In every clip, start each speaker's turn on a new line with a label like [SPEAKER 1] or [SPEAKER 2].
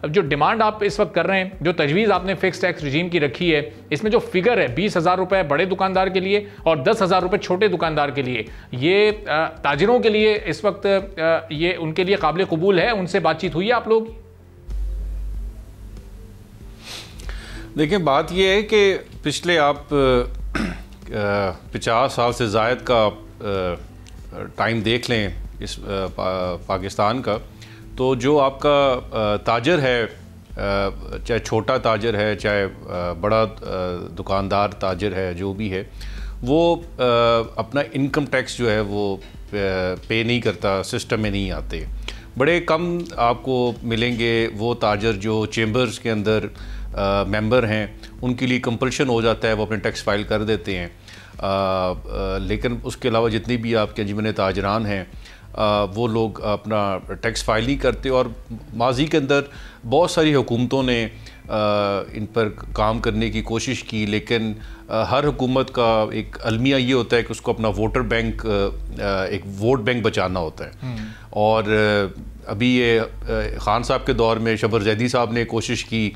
[SPEAKER 1] جو ڈیمانڈ آپ اس وقت کر رہے ہیں, جو تجویز آپ نے فکس ٹیکس رجیم کی رکھی ہے, اس میں جو فگر ہے 20,000 روپے بڑے دکاندار کے لیے اور 10,000 روپے چھوٹے دکاندار کے لیے, یہ تاجروں کے لیے اس وقت یہ ان کے لیے قابل قبول ہے؟ ان سے بات چیت ہوئی ہے آپ لوگ؟
[SPEAKER 2] دیکھیں بات یہ ہے کہ پچھلے آپ 50 سال سے زائد کا ٹائم دیکھ لیں اس پاکستان کا, تو جو آپ کا تاجر ہے, چاہے چھوٹا تاجر ہے چاہے بڑا دکاندار تاجر ہے, جو بھی ہے, وہ اپنا انکم ٹیکس جو ہے وہ پے نہیں کرتا, سسٹم میں نہیں آتے. بڑے کم آپ کو ملیں گے وہ تاجر جو چیمبرز کے اندر ممبر ہیں, ان کے لیے کمپلشن ہو جاتا ہے, وہ اپنے ٹیکس فائل کر دیتے ہیں. لیکن اس کے علاوہ جتنی بھی آپ کے انجمن تاجران ہیں وہ لوگ اپنا ٹیکس فائل نہیں کرتے. اور ماضی کے اندر بہت ساری حکومتوں نے ان پر کام کرنے کی کوشش کی, لیکن ہر حکومت کا ایک المیہ یہ ہوتا ہے کہ اس کو اپنا ووٹر بینک, ایک ووٹ بینک بچانا ہوتا ہے. اور ابھی یہ خان صاحب کے دور میں شبر زیدی صاحب نے کوشش کی,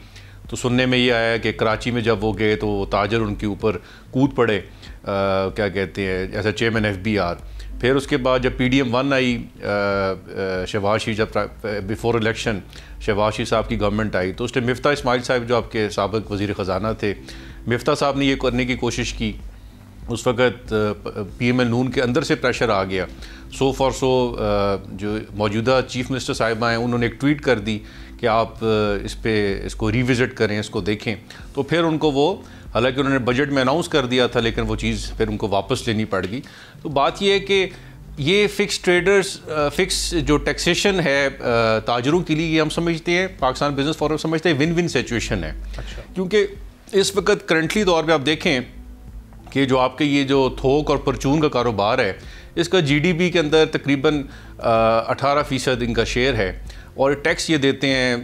[SPEAKER 2] تو سننے میں یہ آیا کہ کراچی میں جب وہ گئے تو وہ تاجر ان کے اوپر کود پڑے, کیا کہتے ہیں, ایسا چیئرمین FBR. پھر اس کے بعد جب PDM-1 آئی, شہباز شریف جب بیفور الیکشن شہباز شریف صاحب کی گورنمنٹ آئی, تو اس نے مفتاح اسماعیل صاحب جو آپ کے سابق وزیر خزانہ تھے, مفتاح صاحب نے یہ کرنے کی کوشش کی. اس وقت PML نون کے اندر سے پریشر آ گیا. سو فار سو جو موجودہ چیف منسٹر صاحبہ ہیں انہوں نے ایک ٹویٹ کر دی کہ آپ اس کو ریوزٹ کریں, اس کو دیکھیں. تو پھر ان کو وہ, حالانکہ انہوں نے بجٹ میں اناؤنس کر دیا تھا, لیکن وہ چیز پھر ان کو واپس لینی پڑ گئی. تو بات یہ ہے کہ یہ فکس ٹریڈرز, فکس جو ٹیکسیشن ہے تاجروں کے لیے, یہ ہم سمجھتے ہیں, پاکستان بزنس فورم سمجھتے ہیں ون ون سچویشن ہے. کیونکہ اس وقت کرنٹلی دور پہ آپ دیکھیں کہ جو آپ کے یہ جو تھوک اور پرچون کا کاروبار ہے, اس کا GDP کے اندر تقریباً 18% ان کا شیئر ہے, اور ٹیکس یہ دیتے ہیں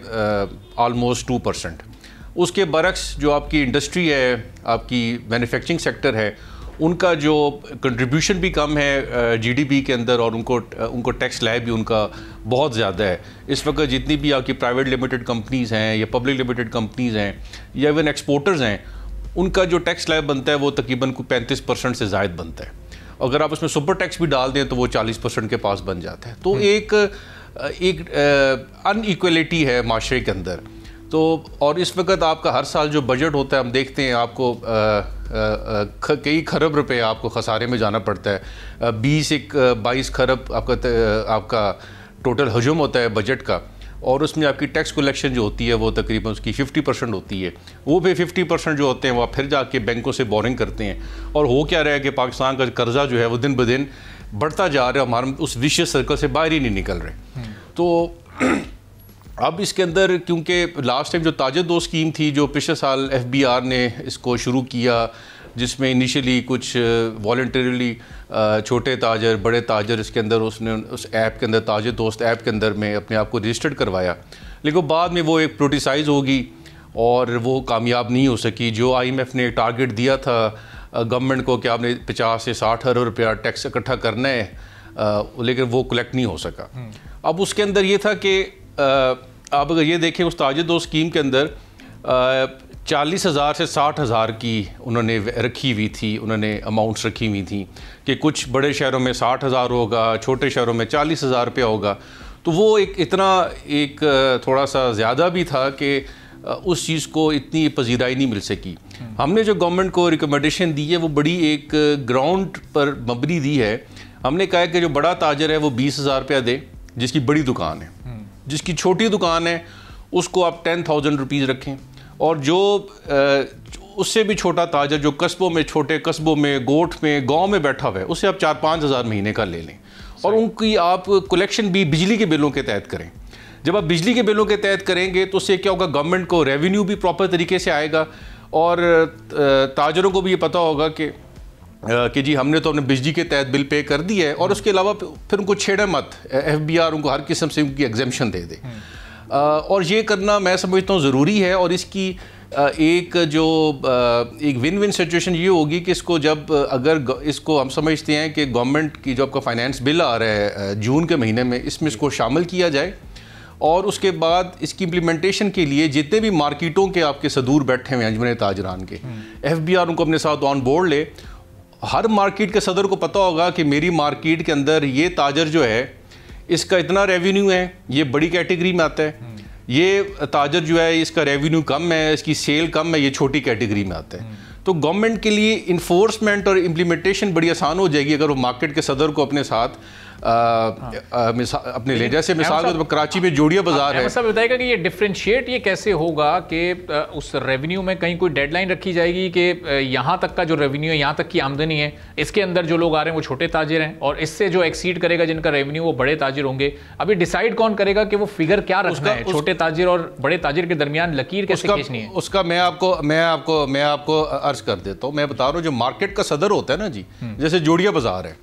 [SPEAKER 2] آلموسٹ 2%. اس کے برعکس جو آپ کی انڈسٹری ہے, آپ کی مینوفیکچرنگ سیکٹر ہے, ان کا جو کنٹریبیوشن بھی کم ہے GDP کے اندر, اور ان کو ٹیکس لائب بھی ان کا بہت زیادہ ہے. اس وقت جتنی بھی آپ کی پرائیویٹ لمیٹڈ کمپنیز ہیں یا پبلک لمیٹڈ کمپنیز ہیں یا ایون ایکسپورٹرز ہیں, ان کا جو ٹیکس لائب بنتا ہے وہ تقریباً 35% سے زائد بنتا ہے. اگر آپ اس میں سپر ٹیکس بھی ڈال دیں تو وہ 40% کے پاس بن جاتا ہے. تو ایک ان ایکویلٹی ہے معاشرے کے اندر. تو اور اس وقت آپ کا ہر سال جو بجٹ ہوتا ہے, ہم دیکھتے ہیں آپ کو کئی کھرب روپے آپ کو خسارے میں جانا پڑتا ہے. 22 کھرب آپ کا ٹوٹل حجم ہوتا ہے بجٹ کا, اور اس میں آپ کی ٹیکس کلیکشن جو ہوتی ہے وہ تقریباً اس کی 50% ہوتی ہے. وہ بھی 50% جو ہوتے ہیں وہ پھر جا کے بینکوں سے بورنگ کرتے ہیں. اور ہو کیا رہا ہے کہ پاکستان کا قرضہ جو ہے وہ دن بدن بڑھتا جا رہا ہے, ہمارے اس ویشیس سرکل سے باہر ہی نہیں نکل رہے. تو اب اس کے اندر کیونکہ لاسٹ ٹائم جو تاجر دوست اسکیم تھی جو پچھلے سال FBR نے اس کو شروع کیا, جس میں انیشلی کچھ والنٹریلی چھوٹے تاجر بڑے تاجر اس کے اندر اس نے اس ایپ کے اندر تاجر دوست ایپ کے اندر میں اپنے آپ کو رجسٹرڈ کروایا, لیکن بعد میں وہ ایک پروٹیسائز ہوگی اور وہ کامیاب نہیں ہو سکی. جو IMF نے ٹارگٹ دیا تھا گورنمنٹ کو کہ آپ نے 50 سے 60 ارب روپیہ ٹیکس اکٹھا کرنا ہے, لیکن وہ کلیکٹ نہیں ہو سکا. اب اس کے اندر یہ تھا کہ آپ اگر یہ دیکھیں اس تاجر دوست اسکیم کے اندر 40,000 سے 60,000 کی انہوں نے رکھی ہوئی تھی, انہوں نے اماؤنٹس رکھی ہوئی تھیں کہ کچھ بڑے شہروں میں 60,000 ہوگا, چھوٹے شہروں میں 40,000 روپیہ ہوگا. تو وہ ایک تھوڑا سا زیادہ بھی تھا کہ اس چیز کو اتنی پذیرائی نہیں مل سکی. ہم نے جو گورنمنٹ کو ریکمنڈیشن دی ہے وہ بڑی ایک گراؤنڈ پر مبنی دی ہے. ہم نے کہا ہے کہ جو بڑا تاجر ہے وہ 20,000 روپیہ دے جس کی بڑی دکان ہے, جس کی چھوٹی دکان ہے اس کو آپ 10,000 روپیز رکھیں, اور جو اس سے بھی چھوٹا تاجر جو قصبوں میں, چھوٹے قصبوں میں, گوٹھ میں, گاؤں میں بیٹھا ہوا ہے, اسے آپ 4-5 ہزار مہینے کا لے لیں, اور ان کی آپ کلیکشن بھی بجلی کے بلوں کے تحت کریں. جب آپ بجلی کے بلوں کے تحت کریں گے تو اس سے کیا ہوگا, گورنمنٹ کو ریونیو بھی پراپر طریقے سے آئے گا, اور تاجروں کو بھی یہ پتہ ہوگا کہ جی ہم نے تو اپنے بجلی کے تحت بل پے کر دی ہے, اور اس کے علاوہ پھر ان کو چھیڑے مت, FBR ان کو ہر قسم سے ان کی ایگزمپشن دے دے. اور یہ کرنا میں سمجھتا ہوں ضروری ہے. اور اس کی ایک ون ون سچویشن یہ ہوگی کہ اس کو جب اگر اس کو ہم سمجھتے ہیں کہ گورنمنٹ کی جو آپ کا فائنانس بل آ رہا ہے جون کے مہینے میں, اس میں اس کو شامل کیا جائے, اور اس کے بعد اس کی امپلیمنٹیشن کے لیے جتنے بھی مارکیٹوں کے آپ کے صدور بیٹھے ہوئے ہیں انجمن تاجران کے، ایف بی آر ان کو اپنے ساتھ آن بورڈ لے. ہر مارکیٹ کے صدر کو پتہ ہوگا کہ میری مارکیٹ کے اندر یہ تاجر جو ہے اس کا اتنا ریونیو ہے، یہ بڑی کیٹیگری میں آتا ہے. یہ تاجر جو ہے اس کا ریونیو کم ہے، اس کی سیل کم ہے، یہ چھوٹی کیٹیگری میں آتا ہے. تو گورنمنٹ کے لیے انفورسمنٹ اور امپلیمنٹیشن بڑی آسان ہو جائے گی اگر وہ مارکیٹ کے صدر کو اپنے ساتھ اپنے لے. جیسے مثال کے کراچی میں جوڑیا بازار ہے.
[SPEAKER 1] صاحب بتائے گا کہ یہ ڈفرینشیٹ یہ کیسے ہوگا کہ اس ریونیو میں کہیں کوئی ڈیڈ لائن رکھی جائے گی کہ یہاں تک کا جو ریونیو ہے، یہاں تک کی آمدنی ہے، اس کے اندر جو لوگ آ رہے ہیں وہ چھوٹے تاجر ہیں، اور اس سے جو ایکسیڈ کرے گا جن کا ریونیو وہ بڑے تاجر ہوں گے. ابھی ڈیسائیڈ کون کرے گا کہ وہ فگر کیا رکھنا ہے؟ چھوٹے تاجر اور بڑے تاجر کے درمیان لکیر کیسے کھینچنی ہے؟
[SPEAKER 2] اس کا میں آپ کو عرض کر دیتا ہوں. میں بتا رہا ہوں جو مارکیٹ کا صدر ہوتا ہے نا جی، جیسے جوڑیا بازار ہے،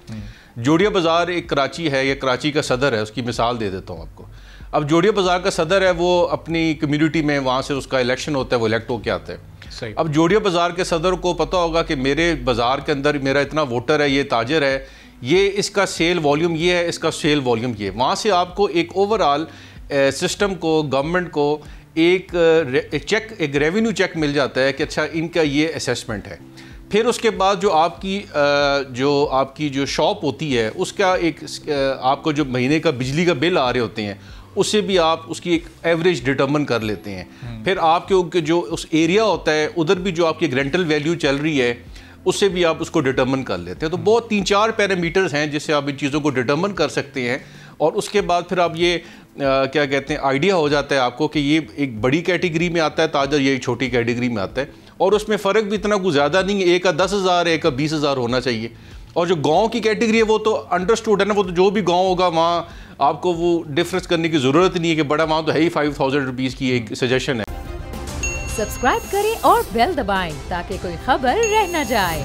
[SPEAKER 2] جوڑیا بازار ایک کراچی ہے، یہ کراچی کا صدر ہے. اس کی مثال دے دیتا ہوں آپ کو. اب جوڑیا بازار کا صدر ہے، وہ اپنی کمیونٹی میں وہاں سے اس کا الیکشن ہوتا ہے، وہ الیکٹ ہو کے آتا ہے. اب جوڑیا بازار کے صدر کو پتہ ہوگا کہ میرے بازار کے اندر میرا اتنا ووٹر ہے، یہ تاجر ہے، یہ اس کا سیل والیوم یہ ہے، اس کا سیل والیوم یہ ہے. وہاں سے آپ کو ایک اوور آل سسٹم کو، گورنمنٹ کو ایک ریونیو چیک مل جاتا ہے کہ اچھا ان کا یہ اسیسمنٹ ہے. پھر اس کے بعد جو آپ کی جو شاپ ہوتی ہے اس کا ایک آپ کو جو مہینے کا بجلی کا بل آ رہے ہوتے ہیں اس سے بھی آپ اس کی ایک ایوریج ڈٹرمن کر لیتے ہیں. پھر آپ کے جو اس ایریا ہوتا ہے ادھر بھی جو آپ کی رینٹل ویلیو چل رہی ہے اس سے بھی آپ اس کو ڈٹرمن کر لیتے ہیں. تو بہت 3-4 پیرامیٹرز ہیں جس سے آپ ان چیزوں کو ڈٹرمن کر سکتے ہیں. اور اس کے بعد پھر آپ یہ کیا کہتے ہیں آئیڈیا ہو جاتا ہے آپ کو کہ یہ ایک بڑی کیٹیگری میں آتا ہے تاجر، یہ ایک چھوٹی کیٹیگری میں آتا ہے. اور اس میں فرق بھی اتنا کچھ زیادہ نہیں ہے، ایک کا 10,000 ہے، ایک کا 20,000 ہونا چاہیے. اور جو گاؤں کی کیٹیگری ہے وہ تو انڈرسٹوڈ ہے نا، وہ تو جو بھی گاؤں ہوگا وہاں آپ کو وہ ڈفرینس کرنے کی ضرورت نہیں ہے کہ بڑا وہاں تو ہے ہی 5,000 روپیز کی ایک سجیشن ہے.
[SPEAKER 3] سبسکرائب کریں اور بیل دبائیں تاکہ کوئی خبر رہ نہ جائے.